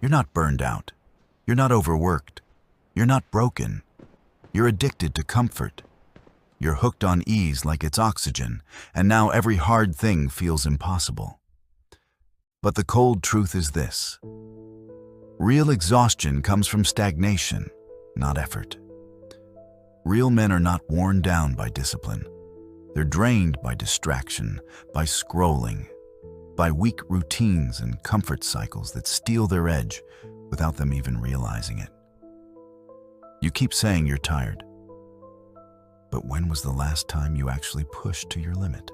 You're not burned out. You're not overworked. You're not broken. You're addicted to comfort. You're hooked on ease like it's oxygen, and now every hard thing feels impossible. But the cold truth is this. Real exhaustion comes from stagnation, not effort. Real men are not worn down by discipline. They're drained by distraction, by scrolling, by weak routines and comfort cycles that steal their edge without them even realizing it. You keep saying you're tired, but when was the last time you actually pushed to your limit?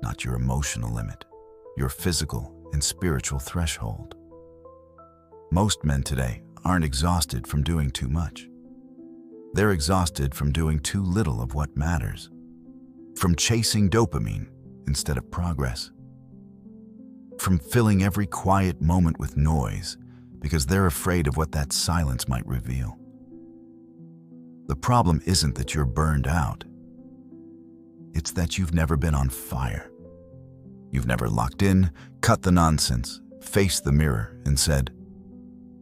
Not your emotional limit, your physical and spiritual threshold. Most men today aren't exhausted from doing too much. They're exhausted from doing too little of what matters, from chasing dopamine instead of progress, from filling every quiet moment with noise because they're afraid of what that silence might reveal. The problem isn't that you're burned out. It's that you've never been on fire. You've never locked in, cut the nonsense, faced the mirror, and said,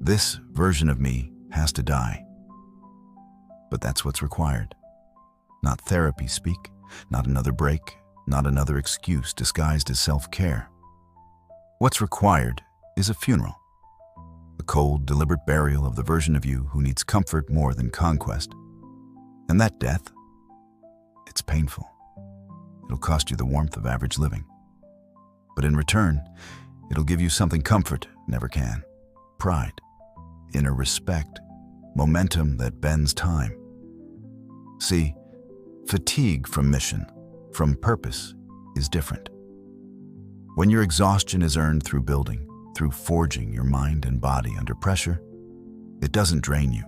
"This version of me has to die." But that's what's required. Not therapy speak, not another break, not another excuse disguised as self-care. What's required is a funeral. A cold, deliberate burial of the version of you who needs comfort more than conquest. And that death, it's painful. It'll cost you the warmth of average living. But in return, it'll give you something comfort never can. Pride, inner respect, momentum that bends time. See, fatigue from mission, from purpose, is different. When your exhaustion is earned through building, through forging your mind and body under pressure, it doesn't drain you.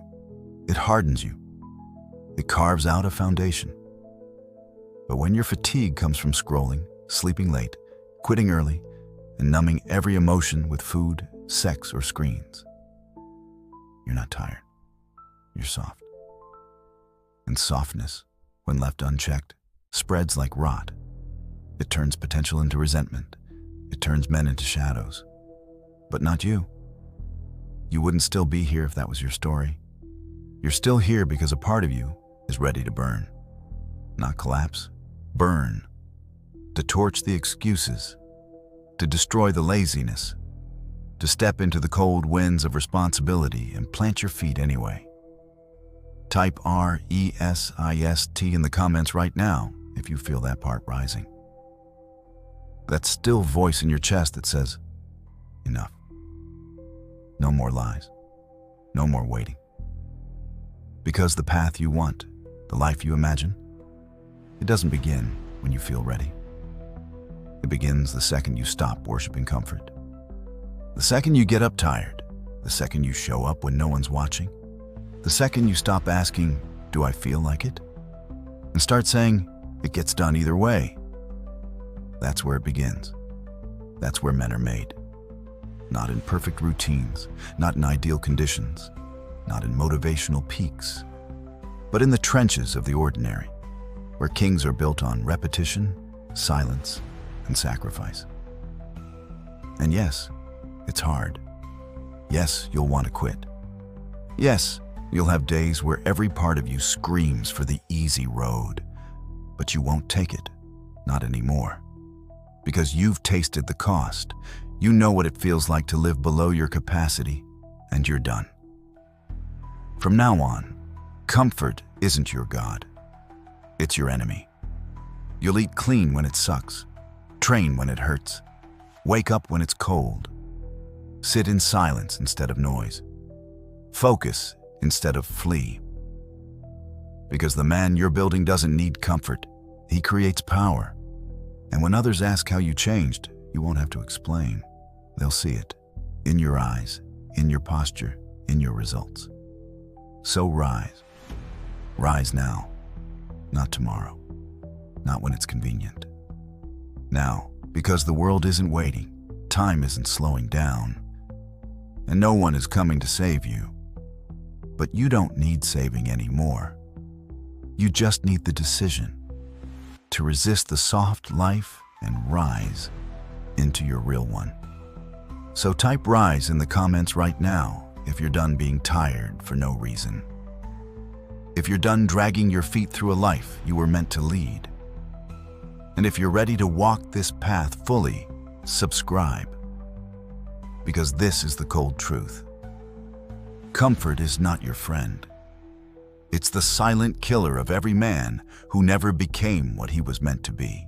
It hardens you. It carves out a foundation. But when your fatigue comes from scrolling, sleeping late, quitting early, and numbing every emotion with food, sex, or screens, you're not tired. You're soft. And softness, when left unchecked, spreads like rot. It turns potential into resentment. It turns men into shadows. But not you. You wouldn't still be here if that was your story. You're still here because a part of you is ready to burn. Not collapse, burn. To torch the excuses, to destroy the laziness, to step into the cold winds of responsibility and plant your feet anyway. Type RESIST in the comments right now if you feel that part rising. That still voice in your chest that says, enough. No more lies. No more waiting. Because the path you want, the life you imagine, it doesn't begin when you feel ready. It begins the second you stop worshiping comfort. The second you get up tired. The second you show up when no one's watching. The second you stop asking, do I feel like it? And start saying, it gets done either way. That's where it begins. That's where men are made. Not in perfect routines, not in ideal conditions, not in motivational peaks, but in the trenches of the ordinary, where kings are built on repetition, silence, and sacrifice. And yes, it's hard. Yes, you'll want to quit. Yes, you'll have days where every part of you screams for the easy road, but you won't take it, not anymore. Because you've tasted the cost. You know what it feels like to live below your capacity, and you're done. From now on, comfort isn't your god. It's your enemy. You'll eat clean when it sucks, train when it hurts, wake up when it's cold, sit in silence instead of noise, focus instead of flee. Because the man you're building doesn't need comfort. He creates power. And when others ask how you changed, you won't have to explain. They'll see it in your eyes, in your posture, in your results. So rise. Rise now, not tomorrow, not when it's convenient. Now, because the world isn't waiting, time isn't slowing down, and no one is coming to save you. But you don't need saving anymore. You just need the decision to resist the soft life and rise into your real one. So type rise in the comments right now if you're done being tired for no reason. If you're done dragging your feet through a life you were meant to lead. And if you're ready to walk this path fully, subscribe. Because this is the cold truth. Comfort is not your friend. It's the silent killer of every man who never became what he was meant to be.